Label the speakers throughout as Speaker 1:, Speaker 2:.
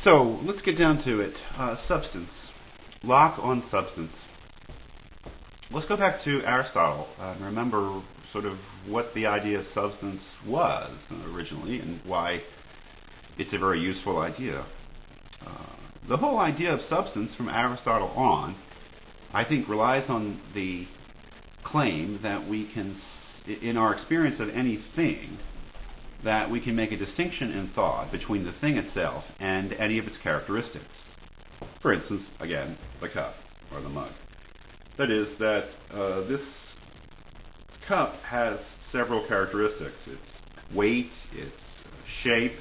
Speaker 1: So let's get down to it. Substance. Locke on substance. Let's go back to Aristotle and remember sort of what the idea of substance was originally and why it's a very useful idea. The whole idea of substance from Aristotle on, I think, relies on the claim that we can, in our experience of anything, that we can make a distinction in thought between the thing itself and any of its characteristics. For instance, again, the cup or the mug. That is, that this cup has several characteristics. Its weight, its shape,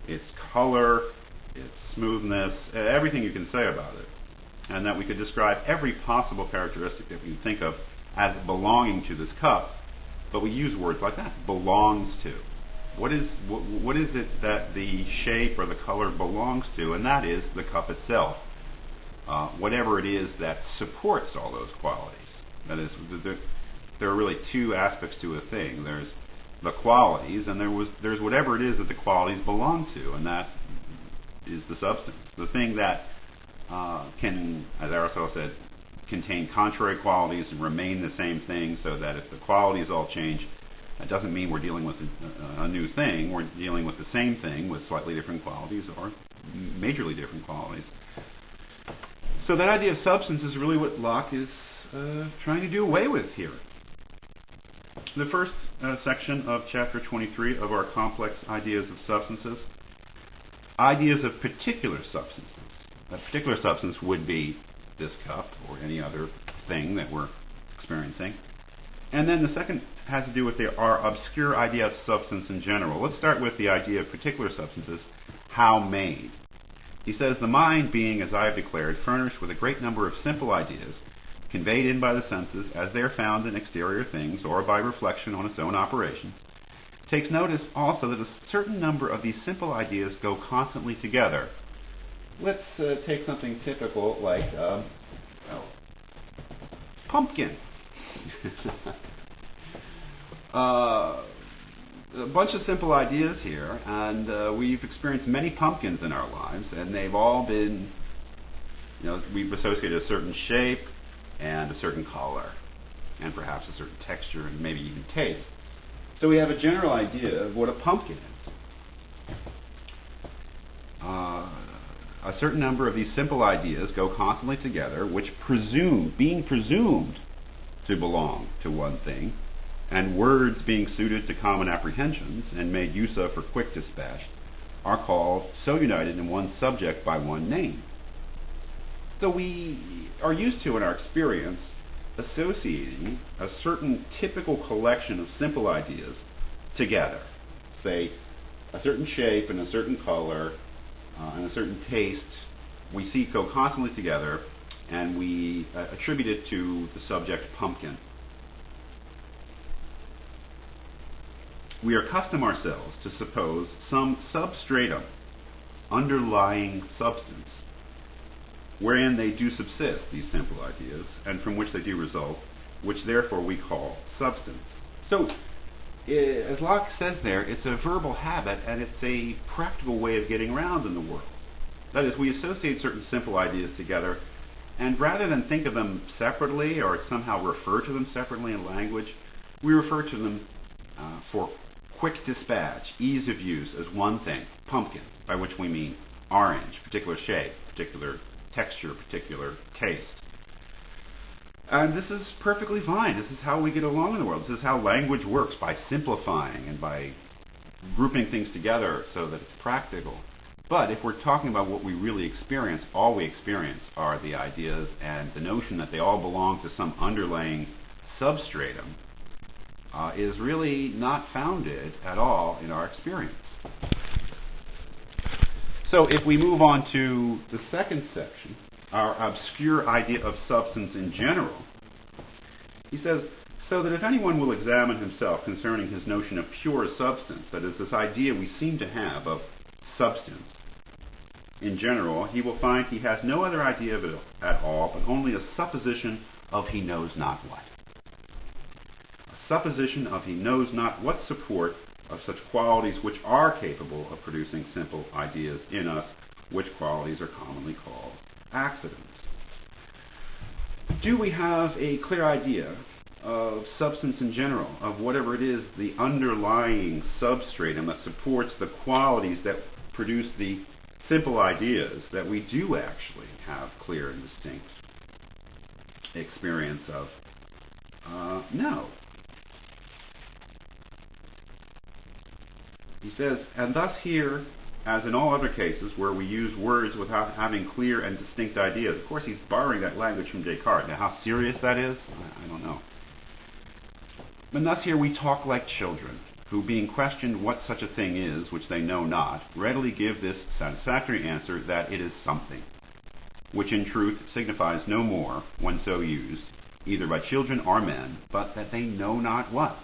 Speaker 1: its color, its smoothness, everything you can say about it. And that we could describe every possible characteristic that we can think of as belonging to this cup, but we use words like that, belongs to. What is it that the shape or the color belongs to? And that is the cup itself. Whatever it is that supports all those qualities. That is, there are really two aspects to a thing. There's the qualities, and there's whatever it is that the qualities belong to, and that is the substance. The thing that can, as Aristotle said, contain contrary qualities and remain the same thing, so that if the qualities all change, that doesn't mean we're dealing with a new thing. We're dealing with the same thing with slightly different qualities or majorly different qualities. So that idea of substance is really what Locke is trying to do away with here. The first section of chapter 23 of our complex ideas of substances, ideas of particular substances. A particular substance would be this cup or any other thing that we're experiencing. And then the second has to do with our obscure idea of substance in general. Let's start with the idea of particular substances, how made. He says, the mind being, as I have declared, furnished with a great number of simple ideas, conveyed in by the senses as they are found in exterior things or by reflection on its own operations, takes notice also that a certain number of these simple ideas go constantly together. Let's take something typical like pumpkin. A bunch of simple ideas here, and we've experienced many pumpkins in our lives, and they've all been, we've associated a certain shape and a certain color, and perhaps a certain texture, and maybe even taste. So we have a general idea of what a pumpkin is. A certain number of these simple ideas go constantly together, which being presumed to belong to one thing, and words being suited to common apprehensions and made use of for quick dispatch, are called so united in one subject by one name. So we are used to, in our experience, associating a certain typical collection of simple ideas together. Say, a certain shape and a certain color and a certain taste, we see go constantly together, and we attribute it to the subject pumpkin. We accustom ourselves to suppose some substratum, underlying substance, wherein they do subsist, these simple ideas, and from which they do result, which therefore we call substance. So, as Locke says there, it's a verbal habit, and it's a practical way of getting around in the world. That is, we associate certain simple ideas together, and rather than think of them separately or somehow refer to them separately in language, we refer to them for quick dispatch, ease of use as one thing, pumpkin, by which we mean orange, particular shape, particular texture, particular taste. And this is perfectly fine. This is how we get along in the world. This is how language works, by simplifying and by grouping things together so that it's practical. But if we're talking about what we really experience, all we experience are the ideas, and the notion that they all belong to some underlying substratum is really not founded at all in our experience. So if we move on to the second section, our obscure idea of substance in general, he says, so that if anyone will examine himself concerning his notion of pure substance, that is, this idea we seem to have of substance in general, he will find he has no other idea of it at all, but only a supposition of he knows not what. A supposition of he knows not what support of such qualities which are capable of producing simple ideas in us which qualities are commonly called accidents. Do we have a clear idea of substance in general, of whatever it is, the underlying substratum that supports the qualities that produce the simple ideas that we do actually have clear and distinct experience of? No. He says, and thus here, as in all other cases where we use words without having clear and distinct ideas. Of course, he's borrowing that language from Descartes. Now, how serious that is, I don't know. And thus here we talk like children, who, being questioned what such a thing is, which they know not, readily give this satisfactory answer that it is something, which in truth signifies no more, when so used, either by children or men, but that they know not what,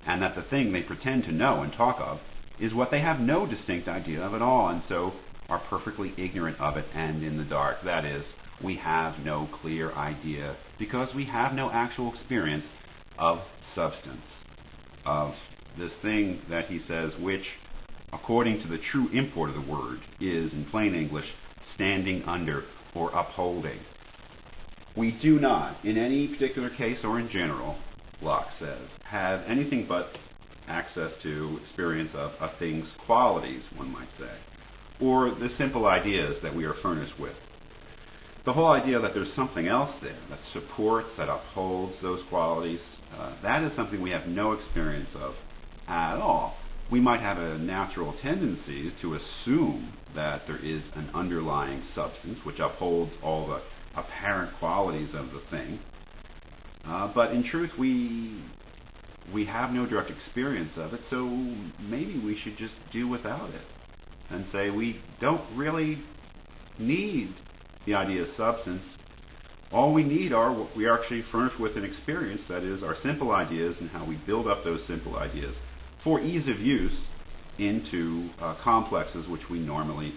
Speaker 1: and that the thing they pretend to know and talk of is what they have no distinct idea of at all, and so are perfectly ignorant of it and in the dark. That is, we have no clear idea because we have no actual experience of substance, of this thing that he says, which, according to the true import of the word, is, in plain English, standing under or upholding. We do not, in any particular case or in general, Locke says, have anything but access to experience of a thing's qualities, one might say, or the simple ideas that we are furnished with. The whole idea that there's something else there that supports, that upholds those qualities, that is something we have no experience of at all. We might have a natural tendency to assume that there is an underlying substance which upholds all the apparent qualities of the thing, but in truth we have no direct experience of it, so maybe we should just do without it and say we don't really need the idea of substance. All we need are what we are actually furnished with an experience, that is, our simple ideas and how we build up those simple ideas for ease of use into complexes which we normally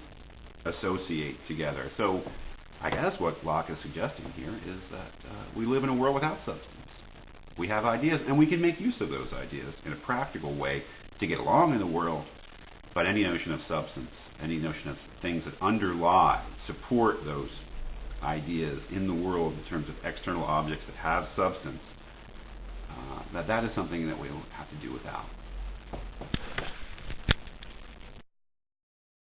Speaker 1: associate together. So I guess what Locke is suggesting here is that we live in a world without substance. We have ideas, and we can make use of those ideas in a practical way to get along in the world, but any notion of substance, any notion of things that underlie, support those ideas in the world in terms of external objects that have substance, that is something that we'll have to do without.